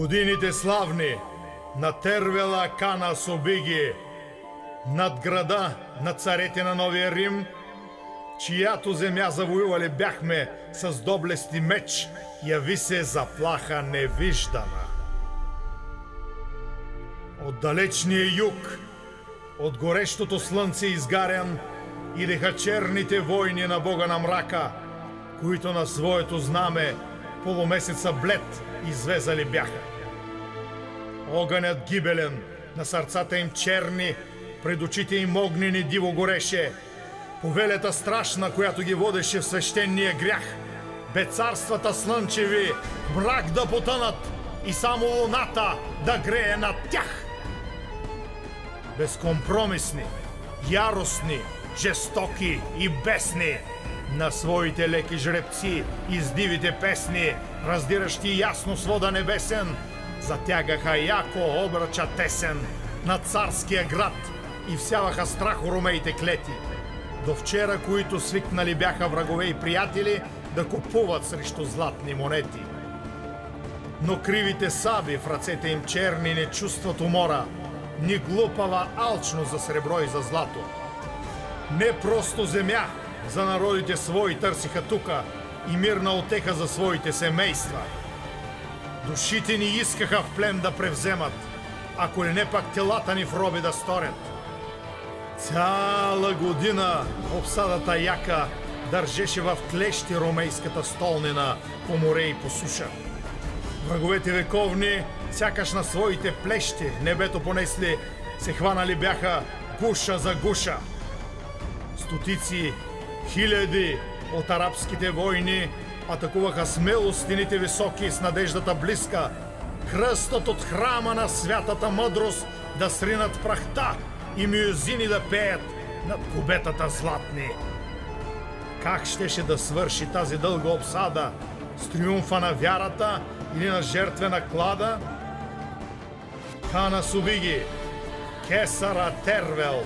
Годините славни на Тервела Кана Собиги, над града на царете на Новия Рим, чиято земя завоювали бяхме с доблести меч, яви се заплаха невиждана. От далечния юг, от горещото слънце изгарян, идеха черните войни на бога на мрака, които на своето знаме полумесеца блед извезали бяха. Огънят гибелен на сърцата им черни, пред очите им огнени диво гореше. Повелята страшна, която ги водеше в свещения грях, бе царствата слънчеви мрак да потънат и само луната да грее над тях. Безкомпромисни, яростни, жестоки и бесни, на своите леки жребци из дивите песни, раздиращи ясно свода небесен, затягаха яко обръча тесен на царския град и всяваха страх у ромеите клети. До вчера, които свикнали бяха врагове и приятели да купуват срещу златни монети. Но кривите саби в ръцете им черни не чувстват умора, ни глупава алчност за сребро и за злато. Не просто земя за народите свои търсиха тука и мирна отеха за своите семейства. Душите ни искаха в плен да превземат, ако ли не пак телата ни в роби да сторят. Цяла година обсадата яка държеше в клещи ромейската столнина по море и по суша. Враговете вековни, сякаш на своите плещи небето понесли, се хванали бяха гуша за гуша. Стотици, хиляди от арабските войни атакуваха смело стените високи с надеждата близка, кръстът от храма на святата мъдрост да сринат прахта и мюзини да пеят над кубетата златни. Как щеше да свърши тази дълга обсада? С триумфа на вярата или на жертвена клада? Кана Собиги, кесара Тервел,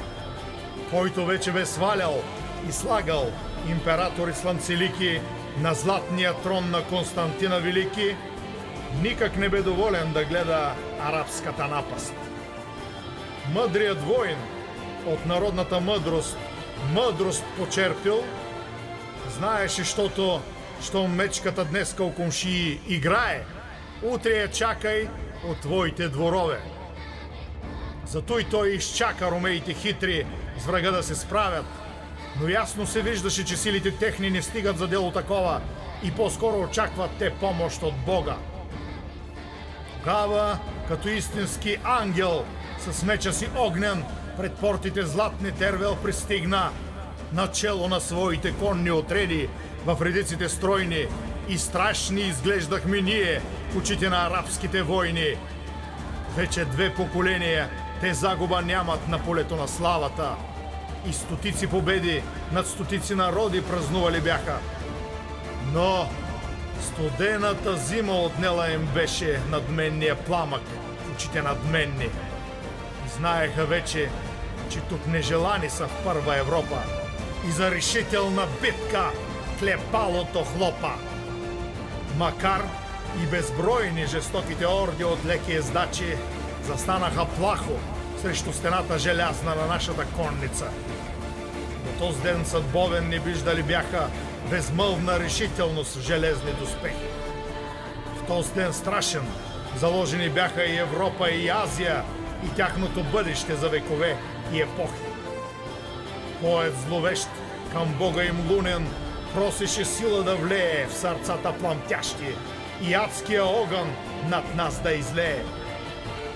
който вече бе свалял и слагал императори слънцелики на златния трон на Константина Велики, никак не бе доволен да гледа арабската напаст. Мъдрият воин от народната мъдрост почерпил, знаеше, щом мечката днеска у комшии играе, утре я чакай от твоите дворове. Зато и той изчака ромеите хитри с врага да се справят, но ясно се виждаше, че силите техни не стигат за дело такова и по-скоро очакват те помощ от Бога. Тогава, като истински ангел, с меча си огнен, пред портите златни Тервел пристигна, начело на своите конни отреди, в редиците стройни, и страшни изглеждахме ние в очите на арабските войни. Вече 2 поколения те загуба нямат на полето на славата, и стотици победи над стотици народи празнували бяха. Но студената зима отнела им беше надменния пламък в очите надменни. Знаеха вече, че тук нежелани са в първа Европа и за решителна битка клепалото хлопа. Макар и безбройни жестоките орди от леки ездачи застанаха плахо срещу стената желязна на нашата конница. До този ден съдбовен не виждали бяха безмълвна решителност в железни доспехи. В този ден страшен заложени бяха и Европа и Азия и тяхното бъдеще за векове и епохи. Поет зловещ към Бога им лунен просеше сила да влее в сърцата пламтящи и адския огън над нас да излее.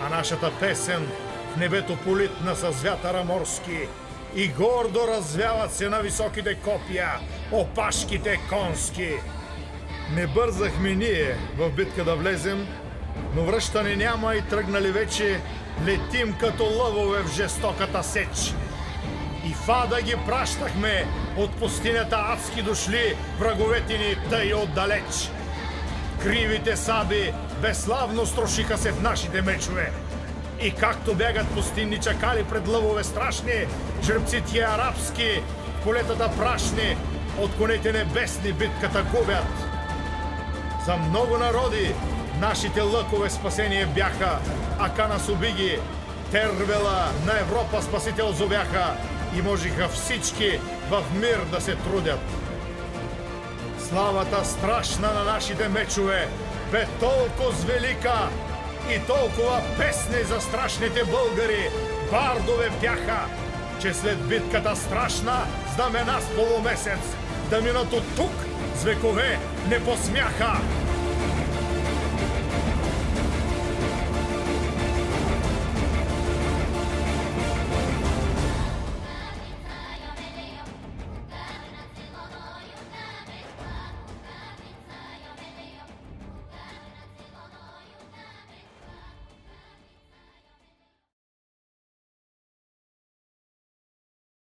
А нашата песен в небето политна с вятъра морски и гордо развяват се на високите копия опашките конски. Не бързахме ние в битка да влезем, но връщане няма и тръгнали вече летим като лъвове в жестоката сеч. И фада ги пращахме от пустинята адски дошли враговете ни тъй отдалеч. Кривите саби безславно строшиха се в нашите мечове. И както бягат пустинни чакали пред лъвове страшни, жребци тия арабски в полетата прашни от конете небесни битката губят. За много народи Нашите лъкове спасение бяха, а Канас убиги. Тервела на Европа спасител зовяха и можеха всички в мир да се трудят. Славата страшна на нашите мечове бе толкова велика и толкова песни за страшните българи бардове пяха, че след битката страшна знамена с полумесец да минат от тук с векове не посмяха.